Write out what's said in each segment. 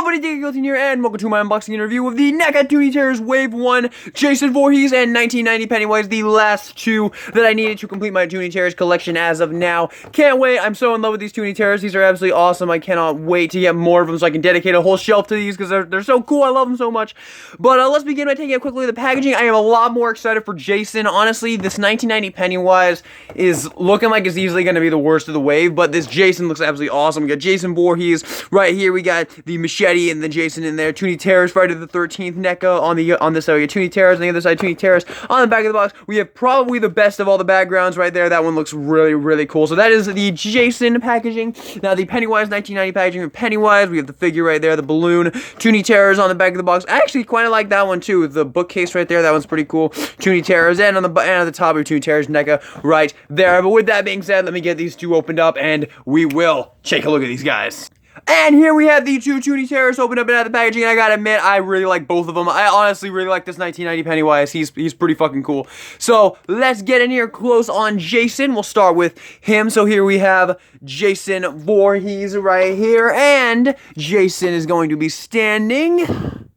everybody, Diggleton here, and welcome to my unboxing and review of the NECA Tooney Terrors Wave 1, Jason Voorhees, and 1990 Pennywise, the last two that I needed to complete my Tooney Terrors collection as of now. Can't wait, I'm so in love with these Tooney Terrors, these are absolutely awesome, I cannot wait to get more of them so I can dedicate a whole shelf to these, because they're so cool, I love them so much. But let's begin by taking a quick look at the packaging. I am a lot more excited for Jason. Honestly, this 1990 Pennywise is looking like it's easily going to be the worst of the wave, but this Jason looks absolutely awesome. We got Jason Voorhees right here, we got the machete and the Jason in there. Tooney Terrors, Friday the 13th, NECA on this side. We got Tooney Terrors, on the other side, Tooney Terrors. On the back of the box, we have probably the best of all the backgrounds right there. That one looks really, really cool. So that is the Jason packaging. Now the Pennywise 1990 packaging of Pennywise. We have the figure right there, the balloon. Tooney Terrors on the back of the box. I actually quite like that one too. The bookcase right there, that one's pretty cool. Tooney Terrors, and on the top of Tooney Terrors NECA right there. But with that being said, let me get these two opened up, and we will take a look at these guys. And here we have the two Tooney Terrors opened up and out of the packaging, and I gotta admit, I really like both of them. I honestly really like this 1990 Pennywise. He's pretty fucking cool. So, let's get in here close on Jason. We'll start with him. So here we have Jason Voorhees right here, and Jason is going to be standing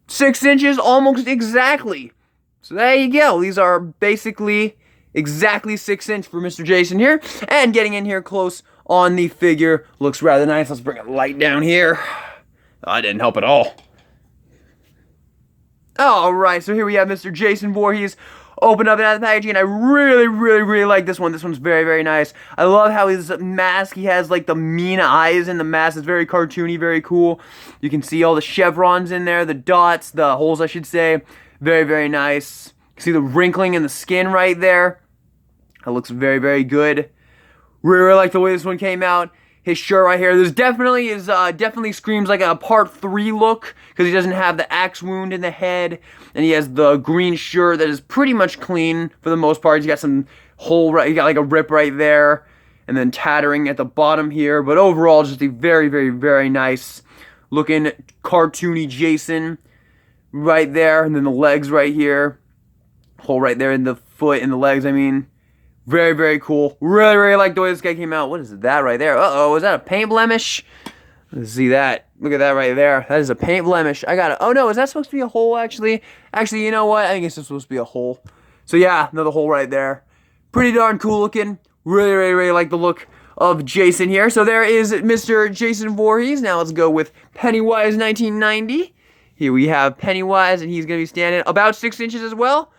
6 inches, almost exactly. So there you go. These are basically exactly 6 inches for Mr. Jason here. And getting in here close on the figure looks rather nice. Let's bring a light down here. Oh, I didn't help at all. Alright, so here we have Mr. Jason Voorhees open up and out of the packaging, and I really like this one. This one's very nice. I love how his mask, he has like the mean eyes in the mask. It's very cartoony, very cool. You can see all the chevrons in there, the dots, the holes I should say. Very nice. You can see the wrinkling in the skin right there. That looks very good. Really like the way this one came out. His shirt right here, definitely screams like a part 3 look, because he doesn't have the axe wound in the head, and he has the green shirt that is pretty much clean for the most part. He's got some hole right, he got like a rip right there, and then tattering at the bottom here, but overall just a very nice looking cartoony Jason right there, and then the legs right here, hole right there in the foot and the legs, I mean. Very cool. Really like the way this guy came out. What is that right there? Uh-oh, is that a paint blemish? Let's see that. Look at that right there. That is a paint blemish. I got it. Oh no, is that supposed to be a hole actually? Actually, you know what? I think it's supposed to be a hole. So yeah, another hole right there. Pretty darn cool looking. Really like the look of Jason here. So there is Mr. Jason Voorhees. Now let's go with Pennywise 1990. Here we have Pennywise, and he's going to be standing about 6 inches as well.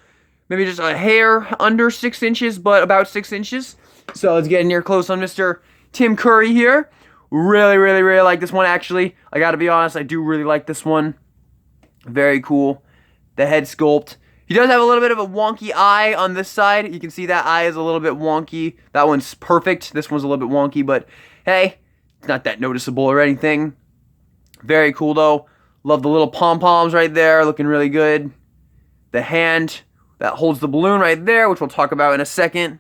Maybe just a hair under 6 inches, but about 6 inches. So let's get in here close on Mr. Tim Curry here. Really like this one, actually. I gotta be honest, I do really like this one. Very cool. The head sculpt. He does have a little bit of a wonky eye on this side. You can see that eye is a little bit wonky. That one's perfect. This one's a little bit wonky, but hey, it's not that noticeable or anything. Very cool, though. Love the little pom-poms right there. Looking really good. The hand that holds the balloon right there, which we'll talk about in a second.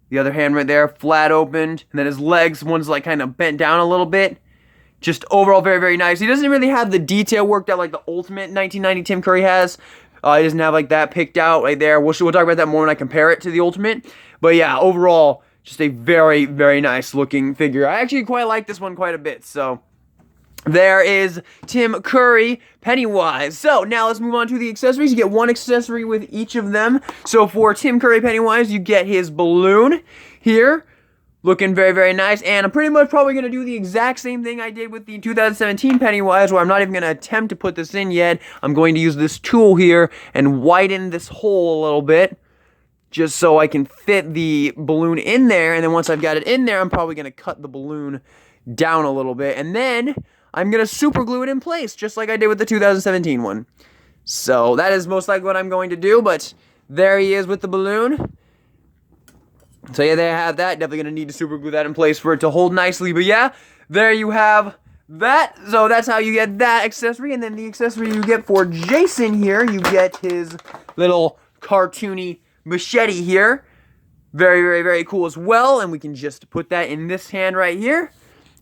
The other hand right there, flat opened. And then his legs, one's like kind of bent down a little bit. Just overall very nice. He doesn't really have the detail work that like the Ultimate 1990 Tim Curry has. He doesn't have like that picked out right there. We'll talk about that more when I compare it to the Ultimate. But yeah, overall, just a very nice looking figure. I actually quite like this one quite a bit, so there is Tim Curry, Pennywise. So, now let's move on to the accessories. You get one accessory with each of them. So, for Tim Curry Pennywise, you get his balloon here. Looking very nice. And I'm pretty much probably going to do the exact same thing I did with the 2017 Pennywise, where I'm not even going to attempt to put this in yet. I'm going to use this tool here and widen this hole a little bit, just so I can fit the balloon in there. And then once I've got it in there, I'm probably going to cut the balloon down a little bit. And then I'm going to super glue it in place, just like I did with the 2017 one. So that is most likely what I'm going to do, but there he is with the balloon. So yeah, there you have that. Definitely going to need to super glue that in place for it to hold nicely. But yeah, there you have that. So that's how you get that accessory. And then the accessory you get for Jason here, you get his little cartoony machete here. Very cool as well. And we can just put that in this hand right here.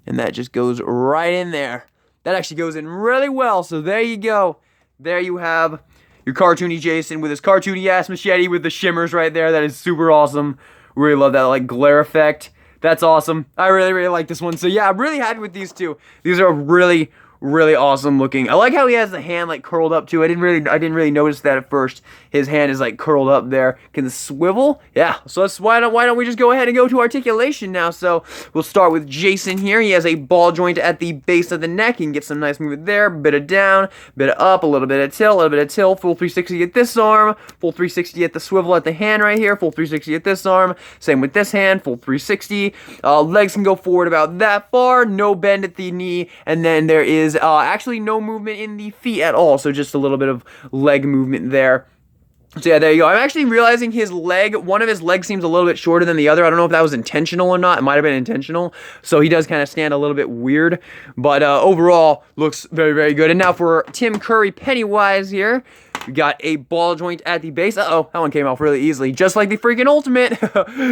And that just goes right in there. That actually goes in really well. So there you go. There you have your cartoony Jason with his cartoony ass machete with the shimmers right there. That is super awesome. Really love that like glare effect. That's awesome. I really, really like this one. So yeah, I'm really happy with these two. These are really, really awesome looking. I like how he has the hand like curled up too. I didn't really notice that at first. His hand is like curled up there. Can the swivel? Yeah. So why don't we just go ahead and go to articulation now? So we'll start with Jason here. He has a ball joint at the base of the neck. You can get some nice movement there. Bit of down, bit of up, a little bit of tilt, a little bit of tilt. Full 360 at this arm. Full 360 at the swivel at the hand right here. Full 360 at this arm. Same with this hand. Full 360. Legs can go forward about that far. No bend at the knee. And then there is actually no movement in the feet at all. So just a little bit of leg movement there. So yeah, there you go. I'm actually realizing one of his legs seems a little bit shorter than the other. I don't know if that was intentional or not. It might have been intentional. So he does kind of stand a little bit weird. But overall, looks very, very good. And now for Tim Curry Pennywise here. We got a ball joint at the base. Uh-oh, that one came off really easily. Just like the freaking Ultimate.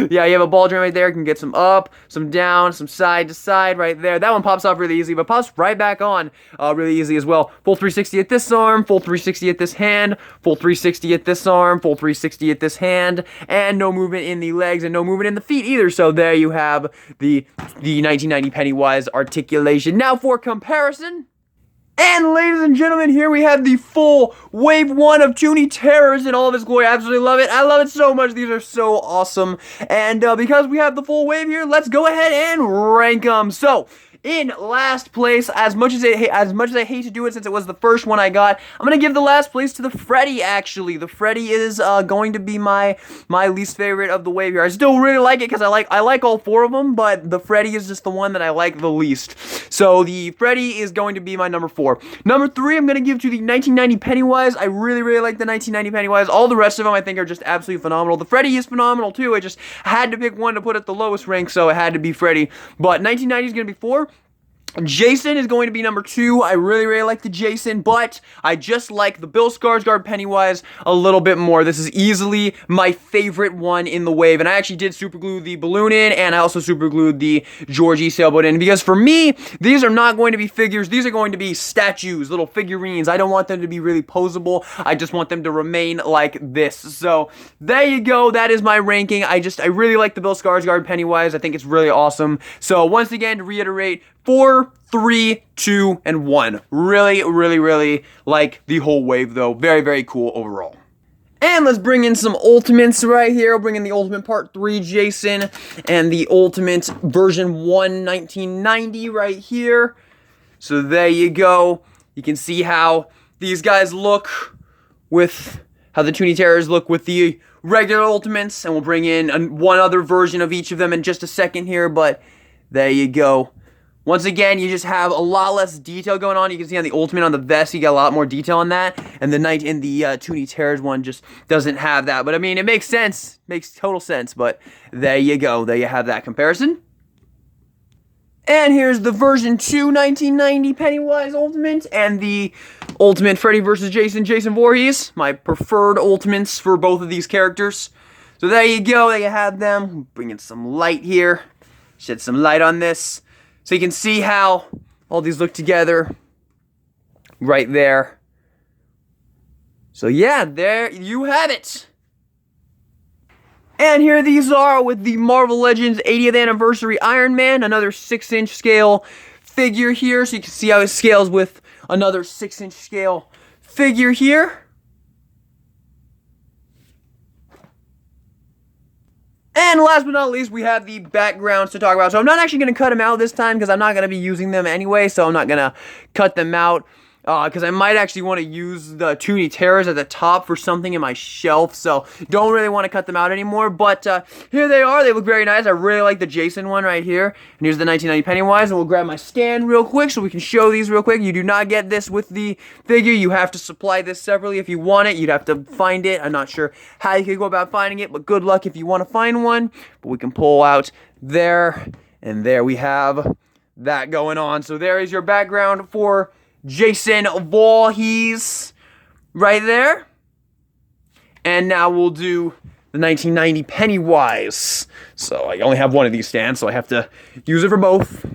Yeah, you have a ball joint right there. You can get some up, some down, some side to side right there. That one pops off really easy, but pops right back on really easy as well. Full 360 at this arm, full 360 at this hand, full 360 at this arm, full 360 at this hand, and no movement in the legs and no movement in the feet either. So there you have the 1990 Pennywise articulation. Now for comparison. And ladies and gentlemen, here we have the full Wave 1 of Tooney Terrors in all of its glory. I absolutely love it. I love it so much. These are so awesome. And because we have the full wave here, let's go ahead and rank them. So, in last place, as much as I hate to do it since it was the first one I got, I'm going to give the last place to the Freddy, actually. The Freddy is going to be my least favorite of the wave here. I still really like it because I like all four of them, but the Freddy is just the one that I like the least. So the Freddy is going to be my number 4. Number 3, I'm going to give to the 1990 Pennywise. I really, really like the 1990 Pennywise. All the rest of them I think are just absolutely phenomenal. The Freddy is phenomenal too. I just had to pick one to put at the lowest rank, so it had to be Freddy. But 1990 is going to be 4. Jason is going to be number 2. I really, really like the Jason, but I just like the Bill Skarsgård Pennywise a little bit more. This is easily my favorite one in the wave, and I actually did super glue the balloon in, and I also super glued the Georgie sailboat in, because for me, these are not going to be figures. These are going to be statues, little figurines. I don't want them to be really posable. I just want them to remain like this. So there you go. That is my ranking. I really like the Bill Skarsgård Pennywise. I think it's really awesome. So once again, to reiterate, 4, 3, 2, and 1. Really, really, really like the whole wave, though. Very, very cool overall. And let's bring in some Ultimates right here. I'll bring in the Ultimate Part 3 Jason and the Ultimate version 1 1990 right here. So there you go. You can see how these guys look with how the Tooney Terrors look with the regular Ultimates. And we'll bring in one other version of each of them in just a second here, but there you go. Once again, you just have a lot less detail going on. You can see on the Ultimate on the vest, you get a lot more detail on that. And the Tooney Terrors one just doesn't have that. But I mean, it makes sense. Makes total sense. But there you go. There you have that comparison. And here's the version 2 1990 Pennywise Ultimate and the Ultimate Freddy vs. Jason Voorhees. My preferred Ultimates for both of these characters. So there you go. There you have them. Bring in some light here. Shed some light on this. So you can see how all these look together right there. So yeah, there you have it. And here these are with the Marvel Legends 80th Anniversary Iron Man, another 6-inch scale figure here. So you can see how it scales with another 6-inch scale figure here. And last but not least, we have the backgrounds to talk about. So I'm not actually going to cut them out this time because I'm not going to be using them anyway. So I'm not going to cut them out because I might actually want to use the Tooney Terrors at the top for something in my shelf. So don't really want to cut them out anymore. But here they are. They look very nice. I really like the Jason one right here. And here's the 1990 Pennywise. And we'll grab my stand real quick so we can show these real quick. You do not get this with the figure. You have to supply this separately if you want it. You'd have to find it. I'm not sure how you could go about finding it, but good luck if you want to find one. But we can pull out there. And there we have that going on. So there is your background for Jason Voorhees right there. And now we'll do the 1990 Pennywise. So I only have one of these stands, so I have to use it for both.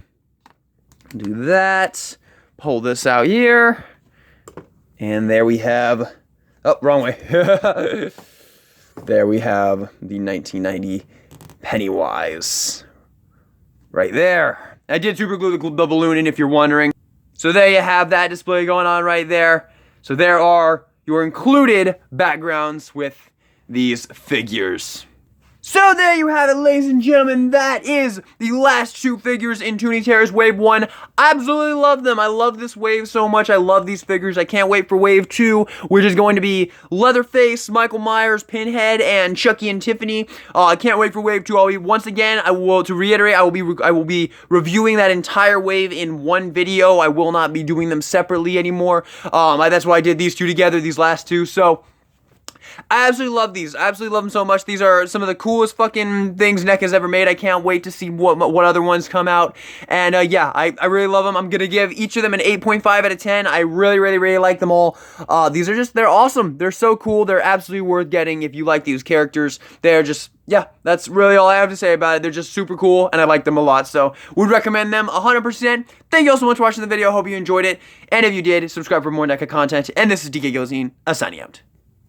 Do that. Pull this out here. And there we have... Oh, wrong way. There we have the 1990 Pennywise right there. I did super glue the balloon in if you're wondering. So there you have that display going on right there. So there are your included backgrounds with these figures. So there you have it, ladies and gentlemen. That is the last 2 figures in Tooney Terrors Wave 1. I absolutely love them. I love this wave so much. I love these figures. I can't wait for Wave 2, which is going to be Leatherface, Michael Myers, Pinhead, and Chucky and Tiffany. I can't wait for Wave 2. To reiterate, I will be reviewing that entire wave in one video. I will not be doing them separately anymore. That's why I did these 2 together, these last 2. So I absolutely love these. I absolutely love them so much. These are some of the coolest fucking things NECA's ever made. I can't wait to see what other ones come out. And yeah, I really love them. I'm going to give each of them an 8.5 out of 10. I really like them all. These are they're awesome. They're so cool. They're absolutely worth getting if you like these characters. They're just, yeah, that's really all I have to say about it. They're just super cool, and I like them a lot. So, would recommend them 100%. Thank you all so much for watching the video. Hope you enjoyed it. And if you did, subscribe for more NECA content. And this is DK Gilzine, signing out.